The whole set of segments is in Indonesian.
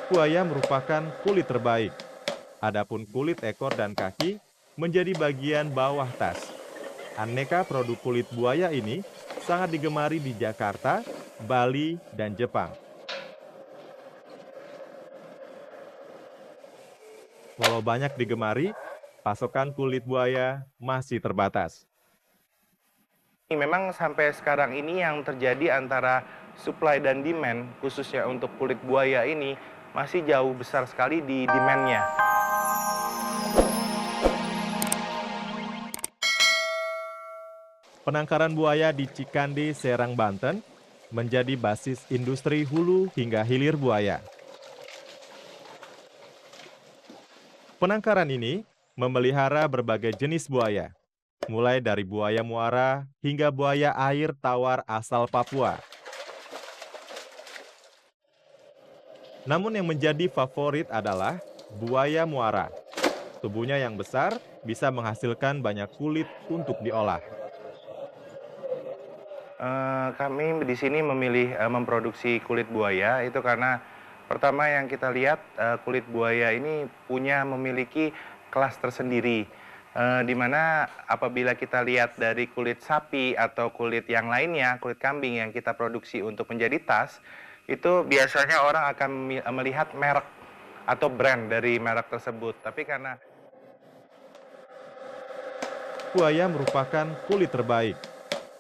Buaya merupakan kulit terbaik. Adapun kulit ekor dan kaki menjadi bagian bawah tas. Aneka produk kulit buaya ini sangat digemari di Jakarta, Bali, dan Jepang. Walau banyak digemari, pasokan kulit buaya masih terbatas. Memang sampai sekarang ini yang terjadi antara supply dan demand, khususnya untuk kulit buaya ini, masih jauh besar sekali di demand-nya. Penangkaran buaya di Cikande, Serang, Banten menjadi basis industri hulu hingga hilir buaya. Penangkaran ini memelihara berbagai jenis buaya, mulai dari buaya muara hingga buaya air tawar asal Papua. Namun yang menjadi favorit adalah buaya muara. Tubuhnya yang besar bisa menghasilkan banyak kulit untuk diolah. Kami di sini memilih memproduksi kulit buaya itu karena pertama yang kita lihat kulit buaya ini memiliki kelas tersendiri. Di mana apabila kita lihat dari kulit sapi atau kulit yang lainnya, kulit kambing yang kita produksi untuk menjadi tas, itu biasanya orang akan melihat merek atau brand dari merek tersebut. Tapi karena Buaya merupakan kulit terbaik.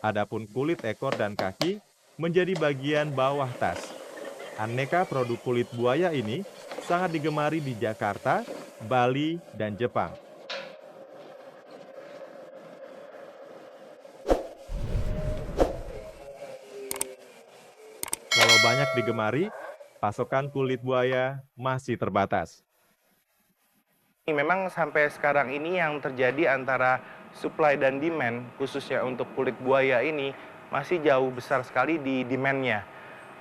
Adapun kulit ekor dan kaki menjadi bagian bawah tas. Aneka produk kulit buaya ini sangat digemari di Jakarta, Bali, dan Jepang. Walau banyak digemari, pasokan kulit buaya masih terbatas. memang sampai sekarang ini yang terjadi antara supply dan demand, khususnya untuk kulit buaya ini, masih jauh besar sekali di demand-nya.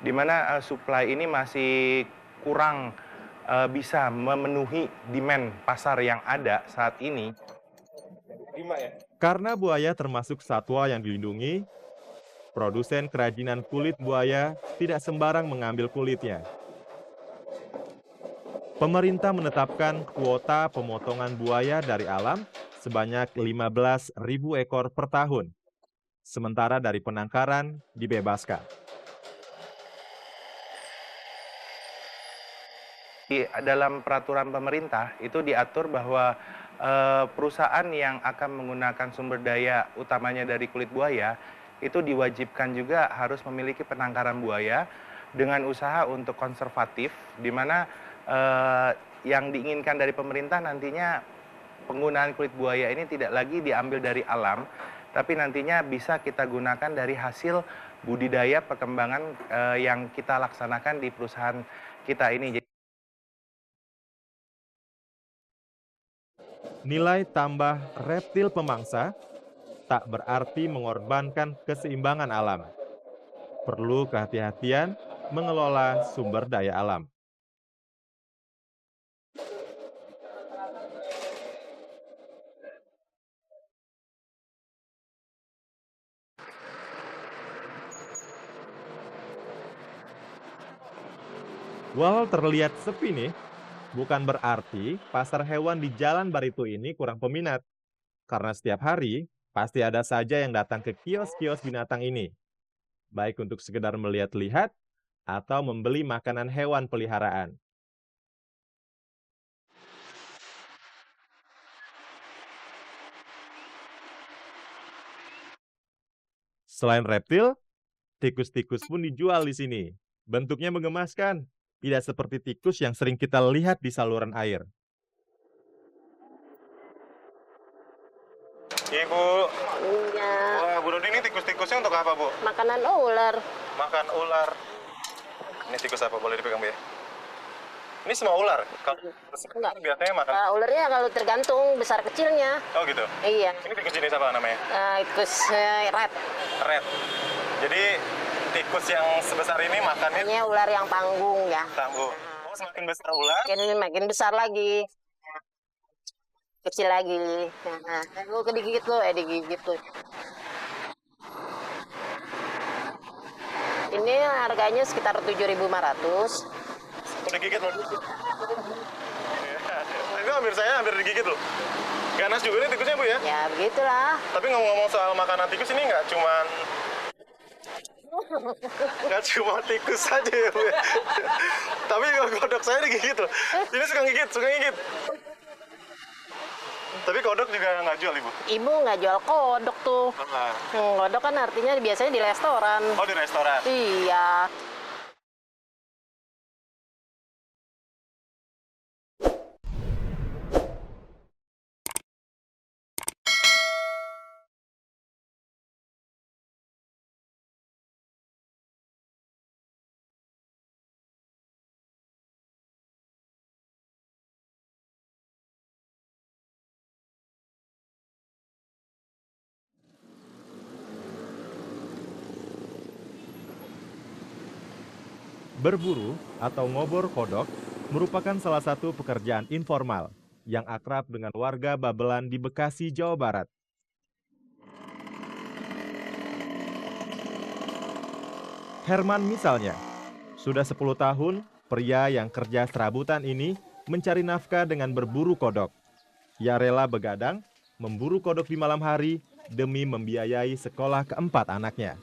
Di mana supply ini masih kurang bisa memenuhi demand pasar yang ada saat ini. Karena buaya termasuk satwa yang dilindungi, produsen kerajinan kulit buaya tidak sembarang mengambil kulitnya. Pemerintah menetapkan kuota pemotongan buaya dari alam sebanyak 15.000 ekor per tahun, sementara dari penangkaran dibebaskan. Dalam peraturan pemerintah itu diatur bahwa perusahaan yang akan menggunakan sumber daya utamanya dari kulit buaya itu diwajibkan juga harus memiliki penangkaran buaya dengan usaha untuk konservatif, di mana yang diinginkan dari pemerintah nantinya penggunaan kulit buaya ini tidak lagi diambil dari alam, tapi nantinya bisa kita gunakan dari hasil budidaya perkembangan yang kita laksanakan di perusahaan kita ini. Nilai tambah reptil pemangsa tak berarti mengorbankan keseimbangan alam. Perlu kehati-hatian mengelola sumber daya alam. Walau terlihat sepi nih, bukan berarti pasar hewan di Jalan Baritu ini kurang peminat. Karena setiap hari, pasti ada saja yang datang ke kios-kios binatang ini. Baik untuk sekedar melihat-lihat, atau membeli makanan hewan peliharaan. Selain reptil, tikus-tikus pun dijual di sini. Bentuknya mengemaskan, tidak seperti tikus yang sering kita lihat di saluran air. Ibu, Iya, wah Bu Rodi ini tikus-tikusnya untuk apa Bu? makanan ular. Makan ular. Ini tikus apa? Boleh dipegang Bu ya? Ini semua ular? Kalau Enggak. biasanya makan. Ularnya kalau tergantung besar kecilnya. Oh gitu? Iya, Ini tikus jenis apa namanya? tikus red. Red. Jadi tikus yang sebesar ini makannya Ini ular yang panggung ya. tangguh. Oh semakin besar ular, Makin besar lagi. Kecil lagi. Nah, lu digigit lu, digigit tuh. Ini harganya sekitar 7.500. Udah gigit loh. Itu hampir digigit loh. Ganas juga nih tikusnya Bu ya? Ya begitulah. Tapi ngomong-ngomong soal makanan tikus ini nggak cuma tikus saja ya Bu ya. Tapi kodok saya digigit loh. Ini suka ngigit. Tapi kodok juga nggak jual Ibu? Ibu nggak jual kodok tuh. Nah. Kodok kan artinya biasanya di restoran. Oh, di restoran? Iya. Berburu atau ngobor kodok merupakan salah satu pekerjaan informal yang akrab dengan warga Babelan di Bekasi, Jawa Barat. Herman misalnya, sudah 10 tahun pria yang kerja serabutan ini mencari nafkah dengan berburu kodok. Ia rela begadang, memburu kodok di malam hari demi membiayai sekolah keempat anaknya.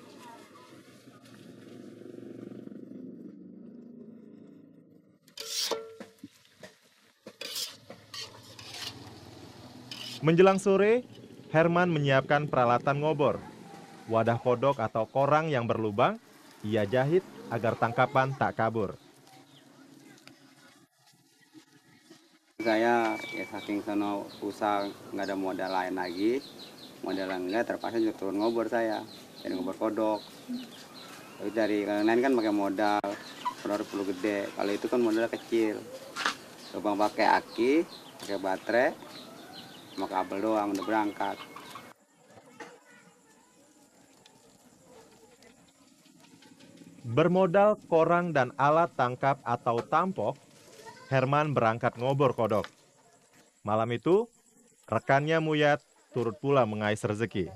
Menjelang sore, Herman menyiapkan peralatan ngobor. Wadah kodok atau korang yang berlubang, ia jahit agar tangkapan tak kabur. Saya ya saking sono usaha nggak ada modal lain lagi, modal enggak terpaksa juga turun ngobor saya, jadi ngobor kodok. Tapi dari kalau lain kan pakai modal perlu gede, kalau itu kan modalnya kecil. Lubang pakai aki, pakai baterai, sama kabel doang udah berangkat. Bermodal korang dan alat tangkap atau tampok, Herman berangkat ngobor kodok. Malam itu, rekannya Muyat turut pula mengais rezeki.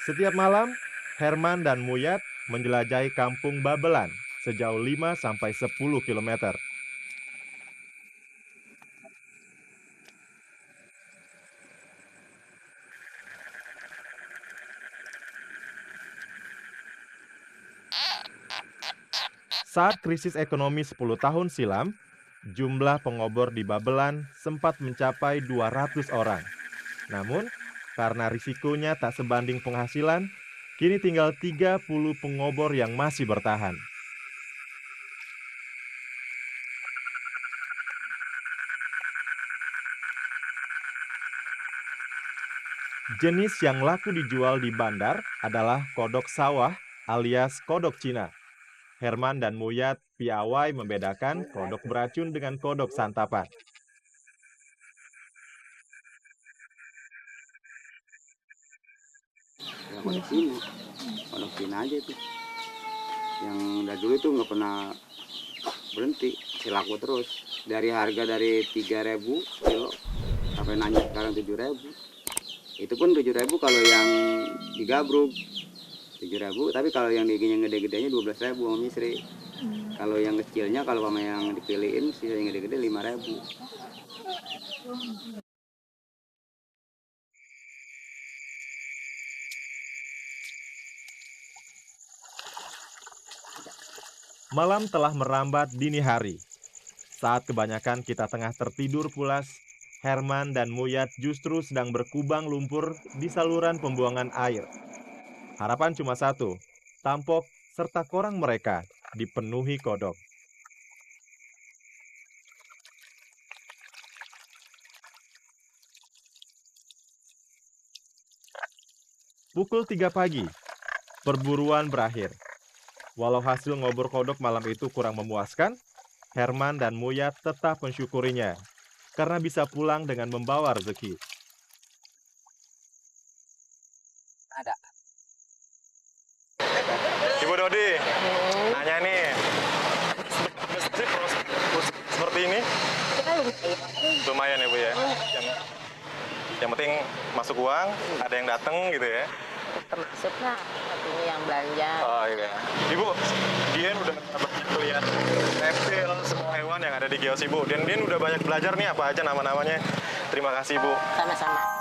Setiap malam, Herman dan Muyat menjelajahi kampung Babelan sejauh 5-10 km. Saat krisis ekonomi 10 tahun silam, jumlah pengobor di Babelan sempat mencapai 200 orang. Namun, karena risikonya tak sebanding penghasilan, kini tinggal 30 pengobor yang masih bertahan. Jenis yang laku dijual di bandar adalah kodok sawah alias kodok Cina. Herman dan Muyat piawai membedakan kodok beracun dengan kodok santapan. Ya, kodok Cina aja itu. Yang dari dulu itu nggak pernah berhenti, masih laku terus. Dari harga dari 3.000 kilo sampai nanya sekarang 7.000. Itu pun 7.000 kalau yang digabruk 7.000, tapi kalau yang gede-gedenya 12.000 sama misri. Kalau yang kecilnya kalau sama yang dipilihin sisa yang gede-gede 5.000. Malam telah merambat dini hari. Saat kebanyakan kita tengah tertidur pulas, Herman dan Muyat justru sedang berkubang lumpur di saluran pembuangan air. Harapan cuma satu, tampok serta korang mereka dipenuhi kodok. Pukul 3 pagi, perburuan berakhir. Walau hasil ngobor kodok malam itu kurang memuaskan, Herman dan Muyat tetap mensyukurinya karena bisa pulang dengan membawa rezeki. Ada. Ibu Dodi, nanya nih, Lumayan ya Bu ya. Yang penting masuk uang, ada yang datang gitu ya. Termasuk lah artinya yang belanja. Oh iya. Ibu, Dian udah banyak lihat reptil, semua hewan yang ada di kios Ibu. Dan Dian udah banyak belajar nih apa aja nama-namanya. Terima kasih Bu. Sama-sama.